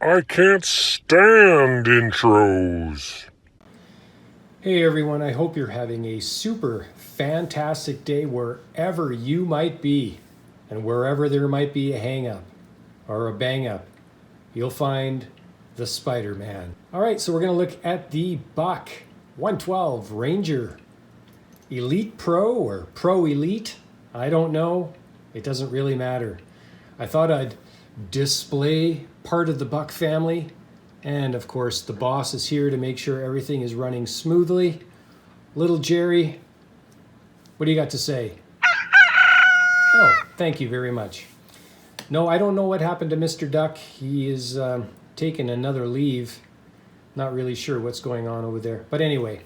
I can't stand intros. Hey everyone, I hope you're having a super fantastic day wherever you might be and wherever there might be a hang up or a bang up. You'll find the Spider-Man. All right, so we're going to look at the Buck 112 Ranger Elite Pro or Pro Elite. I don't know. It doesn't really matter. I thought I'd display part of the Buck family. And of course, the boss is here to make sure everything is running smoothly. Little Jerry, what do you got to say? Oh, thank you very much. No, I don't know what happened to Mr. Duck. He is taking another leave. Not really sure what's going on over there. But anyway,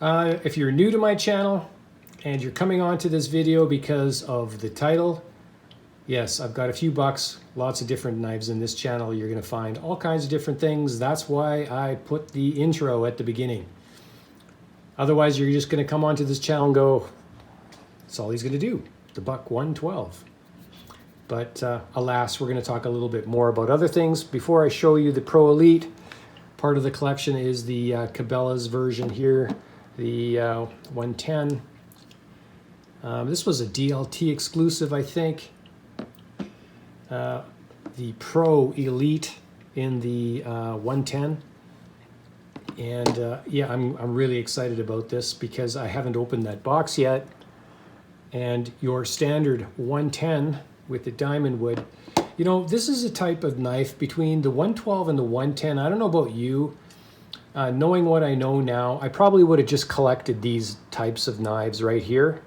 if you're new to my channel and you're coming onto this video because of the title, yes, I've got a few bucks, lots of different knives in this channel. You're going to find all kinds of different things. That's why I put the intro at the beginning. Otherwise, you're just going to come onto this channel and go, that's all he's going to do, the Buck 112. But alas, we're going to talk a little bit more about other things. Before I show you the Pro Elite, part of the collection is the Cabela's version here, the 110. This was a DLT exclusive, I think. The Pro Elite in the 110. And yeah, I'm really excited about this because I haven't opened that box yet. And your standard 110 with the diamond wood, you know, this is a type of knife between the 112 and the 110. I don't know about you. Knowing what I know now, I probably would have just collected these types of knives right here.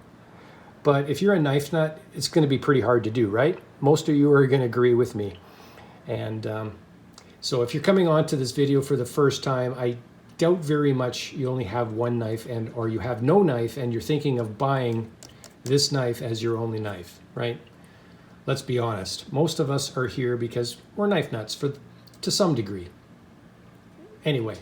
But if you're a knife nut, it's going to be pretty hard to do, right? Most of you are going to agree with me. And so if you're coming on to this video for the first time, I doubt very much you only have one knife or you have no knife and you're thinking of buying this knife as your only knife, right? Let's be honest. Most of us are here because we're knife nuts to some degree. Anyway,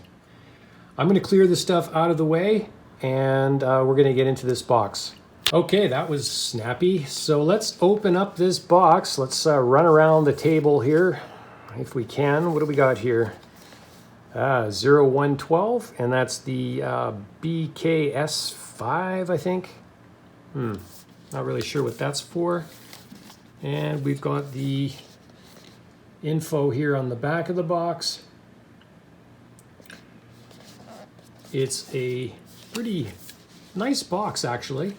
I'm going to clear this stuff out of the way and we're going to get into this box. Okay, that was snappy. So let's open up this box. Let's run around the table here if we can. What do we got here? 0112, and that's the BKS5, I think. Not really sure what that's for. And we've got the info here on the back of the box. It's a pretty nice box, actually.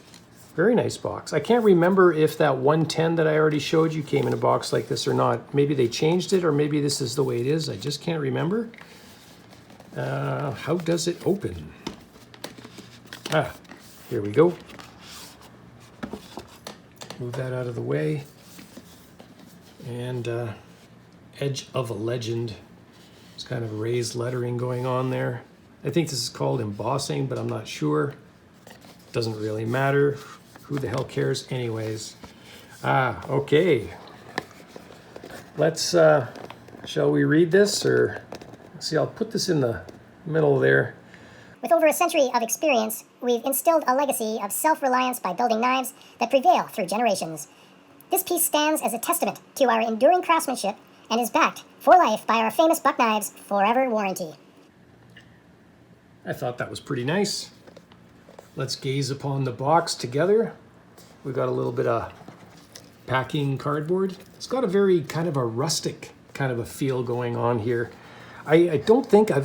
Very nice box. I can't remember if that 110 that I already showed you came in a box like this or not. Maybe they changed it, or maybe this is the way it is. I just can't remember. How does it open? Here we go. Move that out of the way. And Edge of a Legend. It's kind of raised lettering going on there. I think this is called embossing, but I'm not sure. Doesn't really matter. Who the hell cares anyways? Okay. Let's, shall we read this? Or, see, I'll put this in the middle there. With over a century of experience, we've instilled a legacy of self-reliance by building knives that prevail through generations. This piece stands as a testament to our enduring craftsmanship and is backed for life by our famous Buck Knives Forever Warranty. I thought that was pretty nice. Let's gaze upon the box together. We've got a little bit of packing cardboard. It's got a very kind of a rustic kind of a feel going on here. I don't think I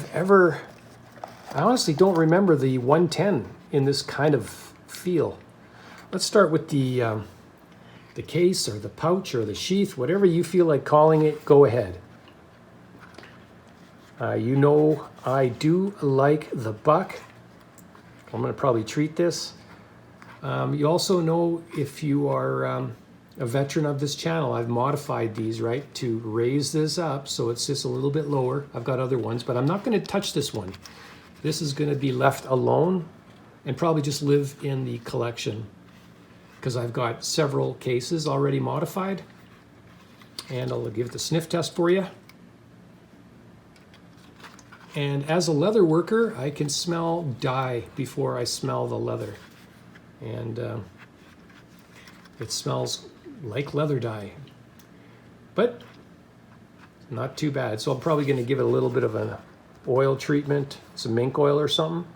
honestly don't remember the 110 in this kind of feel. Let's start with the case or the pouch or the sheath, whatever you feel like calling it, go ahead. You know I do like the Buck. I'm going to probably treat this. You also know, if you are a veteran of this channel, I've modified these, right, to raise this up so it's just a little bit lower. I've got other ones, but I'm not going to touch this one. This is going to be left alone and probably just live in the collection because I've got several cases already modified. And I'll give the sniff test for you. And as a leather worker, I can smell dye before I smell the leather. And it smells like leather dye. But not too bad. So I'm probably going to give it a little bit of an oil treatment, some mink oil or something.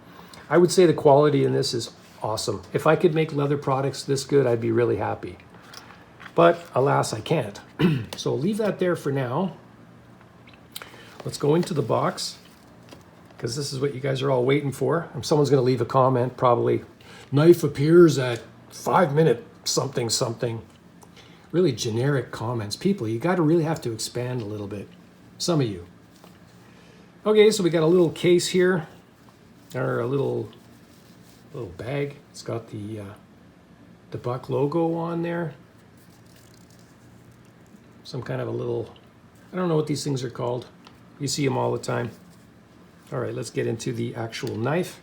I would say the quality in this is awesome. If I could make leather products this good, I'd be really happy. But alas, I can't. So I'll leave that there for now. Let's go into the box, because this is what you guys are all waiting for. Someone's going to leave a comment, probably, knife appears at 5-minute something something. Really generic comments. People, you got to really have to expand a little bit. Some of you. Okay, so we got a little case here, or a little bag. It's got the Buck logo on there. Some kind of a little, I don't know what these things are called. You see them all the time. All right, let's get into the actual knife.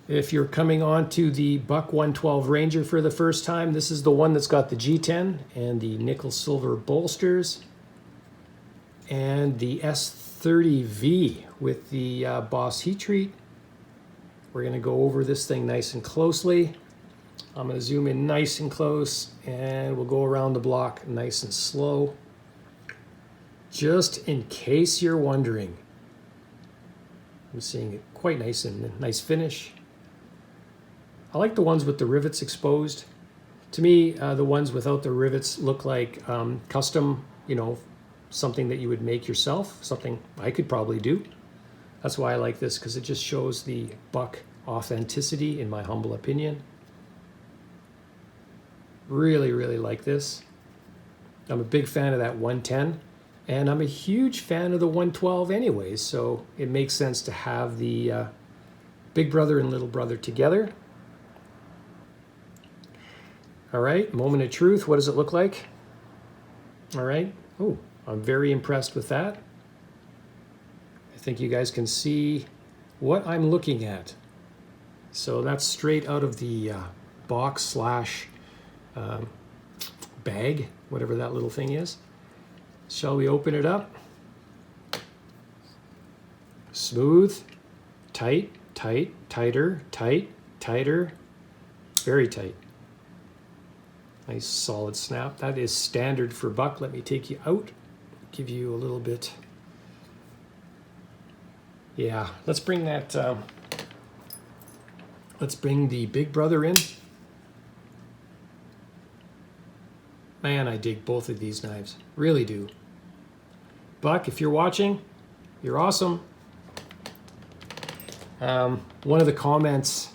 If you're coming on to the Buck 112 Ranger for the first time, this is the one that's got the G10 and the nickel silver bolsters and the S30V with the Boss heat treat. We're going to go over this thing nice and closely. I'm going to zoom in nice and close, and we'll go around the block nice and slow. Just in case you're wondering, I'm seeing it quite nice and nice finish. I like the ones with the rivets exposed. To me, the ones without the rivets look like custom, something that you would make yourself, something I could probably do. That's why I like this, because it just shows the Buck authenticity, in my humble opinion. Really, really like this. I'm a big fan of that 110, and I'm a huge fan of the 112 anyways, so it makes sense to have the big brother and little brother together. All right, moment of truth. What does it look like? All right. Oh, I'm very impressed with that. I think you guys can see what I'm looking at. So that's straight out of the box slash bag, whatever that little thing is. Shall we open it up? Smooth, tight, tight, tighter, tight, tighter, very tight. Nice solid snap. That is standard for Buck. Let me take you out, give you a little bit. Yeah, let's bring that, let's bring the big brother in. Man, I dig both of these knives, really do. Buck, if you're watching, you're awesome. One of the comments,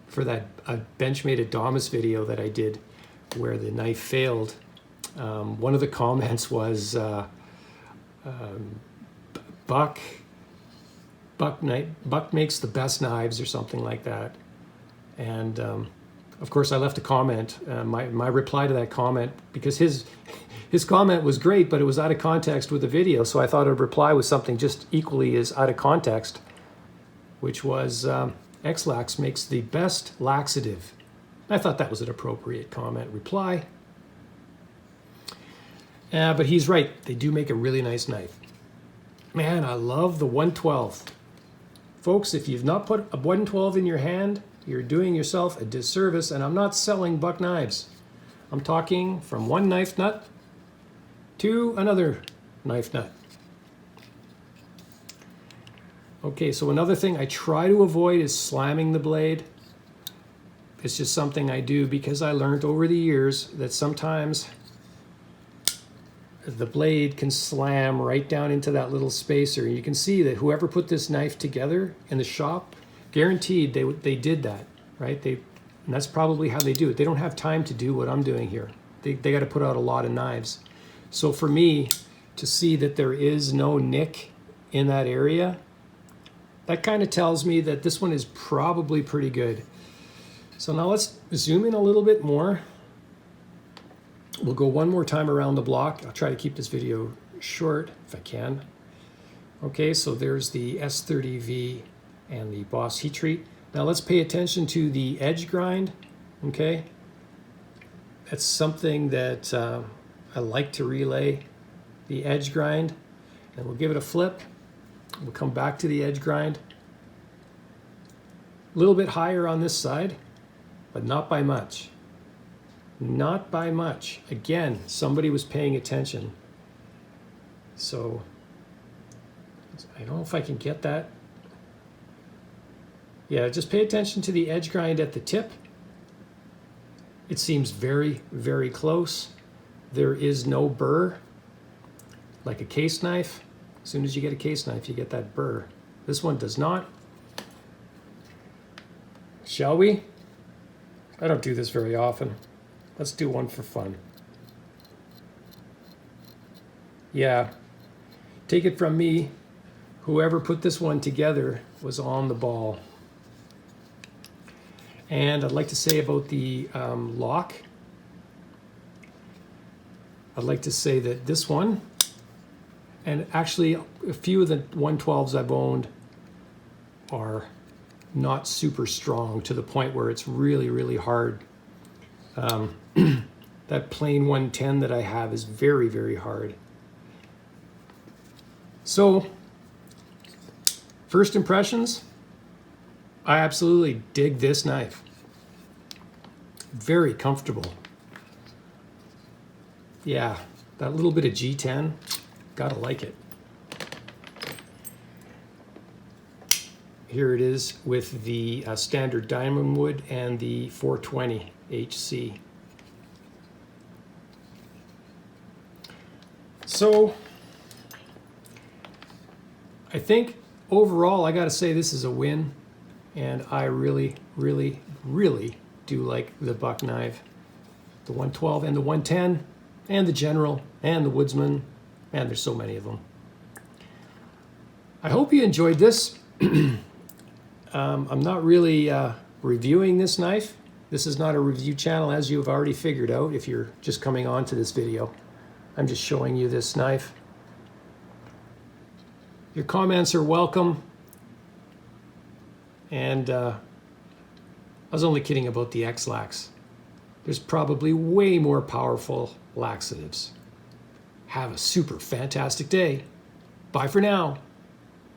for that Benchmade Adamas video that I did where the knife failed, one of the comments was Buck makes the best knives or something like that. And of course I left a comment, my reply to that comment, because his comment was great, but it was out of context with the video, so I thought I'd reply with something just equally as out of context, which was X-Lax makes the best laxative. I thought that was an appropriate comment reply. But he's right. They do make a really nice knife. Man, I love the 112. Folks, if you've not put a 112 in your hand, you're doing yourself a disservice, and I'm not selling Buck knives. I'm talking from one knife nut to another knife nut. Okay, so another thing I try to avoid is slamming the blade. It's just something I do because I learned over the years that sometimes the blade can slam right down into that little spacer. You can see that whoever put this knife together in the shop, guaranteed they did that, right? And that's probably how they do it. They don't have time to do what I'm doing here. They got to put out a lot of knives. So for me to see that there is no nick in that area, that kind of tells me that this one is probably pretty good. So now let's zoom in a little bit more. We'll go one more time around the block. I'll try to keep this video short if I can. Okay, so there's the S30V and the Boss heat treat. Now let's pay attention to the edge grind, okay? That's something that I like to relay, the edge grind. And we'll give it a flip. We'll come back to the edge grind. A little bit higher on this side, but not by much. Not by much. Again, somebody was paying attention. So I don't know if I can get that. Yeah, just pay attention to the edge grind at the tip. It seems very, very close. There is no burr, like a case knife. As soon as you get a case knife, you get that burr. This one does not. Shall we? I don't do this very often. Let's do one for fun. Yeah, take it from me, whoever put this one together was on the ball. And I'd like to say about the lock, I'd like to say that this one, and actually a few of the 112s I've owned are not super strong to the point where it's really, really hard. That plain 110 that I have is very, very hard. So, first impressions, I absolutely dig this knife. Very comfortable. Yeah, that little bit of G10, gotta like it. Here it is with the standard diamond wood and the 420 HC. So, I think overall I gotta say this is a win, and I really, really, really do like the buck knife, the 112 and the 110 and the general and the woodsman, and there's so many of them. I hope you enjoyed this. I'm not really reviewing this knife. This is not a review channel, as you've already figured out if you're just coming on to this video. I'm just showing you this knife. Your comments are welcome. And I was only kidding about the X-Lax. There's probably way more powerful laxatives. Have a super fantastic day. Bye for now.